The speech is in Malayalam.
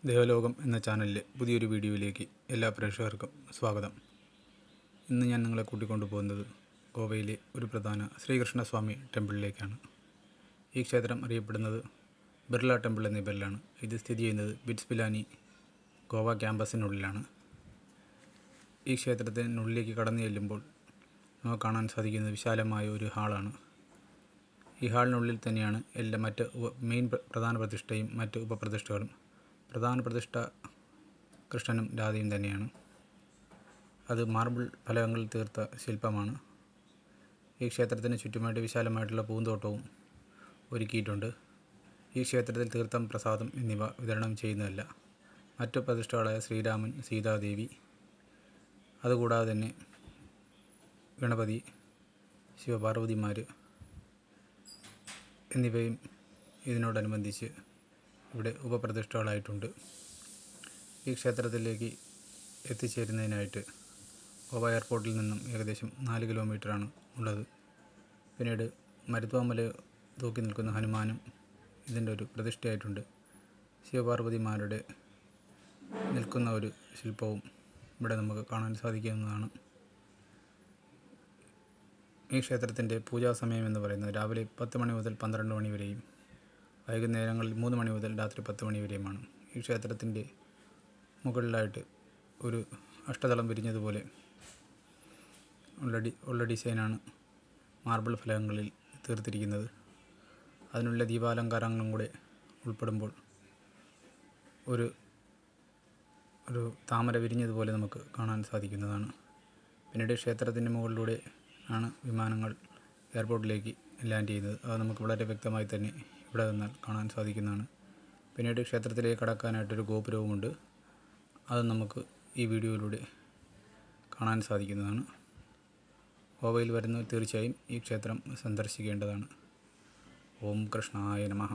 ദേവലോകം എന്ന ചാനലിലെ പുതിയൊരു വീഡിയോയിലേക്ക് എല്ലാ പ്രേക്ഷകർക്കും സ്വാഗതം. ഇന്ന് ഞാൻ നിങ്ങളെ കൂട്ടിക്കൊണ്ടുപോകുന്നത് ഗോവയിലെ ഒരു പ്രധാന ശ്രീകൃഷ്ണസ്വാമി ടെമ്പിളിലേക്കാണ്. ഈ ക്ഷേത്രം അറിയപ്പെടുന്നത് ബിർള ടെമ്പിൾ എന്ന പേരിലാണ്. ഇത് സ്ഥിതി ചെയ്യുന്നത് ബിറ്റ്സ് പിലാനി ഗോവ ക്യാമ്പസിനുള്ളിലാണ്. ഈ ക്ഷേത്രത്തിനുള്ളിലേക്ക് കടന്നു ചെല്ലുമ്പോൾ നമുക്ക് കാണാൻ സാധിക്കുന്നത് വിശാലമായ ഒരു ഹാളാണ്. ഈ ഹാളിനുള്ളിൽ തന്നെയാണ് മറ്റ് പ്രധാന പ്രതിഷ്ഠയും മറ്റ് ഉപപ്രതിഷ്ഠകളും. പ്രധാന പ്രതിഷ്ഠ കൃഷ്ണനും രാധയും തന്നെയാണ്. അത് മാർബിൾ ഫലകങ്ങളിൽ തീർത്ത ശില്പമാണ്. ഈ ക്ഷേത്രത്തിന് ചുറ്റുമായിട്ട് വിശാലമായിട്ടുള്ള പൂന്തോട്ടവും ഒരുക്കിയിട്ടുണ്ട്. ഈ ക്ഷേത്രത്തിൽ തീർത്ഥം, പ്രസാദം എന്നിവ വിതരണം ചെയ്യുന്നതല്ല. മറ്റു പ്രതിഷ്ഠകളായ ശ്രീരാമൻ, സീതാദേവി, അതുകൂടാതെ തന്നെ ഗണപതി, ശിവപാർവതിമാർ എന്നിവയും ഇതിനോടനുബന്ധിച്ച് ഇവിടെ ഉപപ്രതിഷ്ഠകളായിട്ടുണ്ട്. ഈ ക്ഷേത്രത്തിലേക്ക് എത്തിച്ചേരുന്നതിനായിട്ട് ഗോവ എയർപോർട്ടിൽ നിന്നും ഏകദേശം 4 കിലോമീറ്ററാണ് ഉള്ളത്. പിന്നീട് മരുത്വാമല തൂക്കി നിൽക്കുന്ന ഹനുമാനും ഇതിൻ്റെ ഒരു പ്രതിഷ്ഠയായിട്ടുണ്ട്. ശിവപാർവതിമാരുടെ നിൽക്കുന്ന ഒരു ശില്പവും ഇവിടെ നമുക്ക് കാണാൻ സാധിക്കുന്നതാണ്. ഈ ക്ഷേത്രത്തിൻ്റെ പൂജാ സമയം എന്ന് പറയുന്നത് രാവിലെ 10 മണി മുതൽ 12 മണി വരെയും വൈകുന്നേരങ്ങളിൽ 3 മണി മുതൽ രാത്രി 10 മണി വരെയുമാണ്. ഈ ക്ഷേത്രത്തിൻ്റെ മുകളിലായിട്ട് ഒരു അഷ്ടതളം വിരിഞ്ഞതുപോലെ ഉള്ള ഡിസൈനാണ് മാർബിൾ ഫലകങ്ങളിൽ തീർത്തിരിക്കുന്നത്. അതിനുള്ള ദീപാലങ്കാരങ്ങളും കൂടെ ഉൾപ്പെടുമ്പോൾ ഒരു താമര വിരിഞ്ഞതുപോലെ നമുക്ക് കാണാൻ സാധിക്കുന്നതാണ്. പിന്നീട് ക്ഷേത്രത്തിൻ്റെ മുകളിലൂടെ ആണ് വിമാനങ്ങൾ എയർപോർട്ടിലേക്ക് ലാൻഡ് ചെയ്യുന്നത്. അത് നമുക്ക് വളരെ വ്യക്തമായി തന്നെ ഇവിടെ നിന്നാൽ കാണാൻ സാധിക്കുന്നതാണ്. പിന്നീട് ക്ഷേത്രത്തിലേക്ക് കടക്കാനായിട്ടൊരു ഗോപുരവുമുണ്ട്. അത് നമുക്ക് ഈ വീഡിയോയിലൂടെ കാണാൻ സാധിക്കുന്നതാണ്. ഗോവയിൽ വരുന്നവർ തീർച്ചയായും ഈ ക്ഷേത്രം സന്ദർശിക്കേണ്ടതാണ്. ഓം കൃഷ്ണായ നമഃ.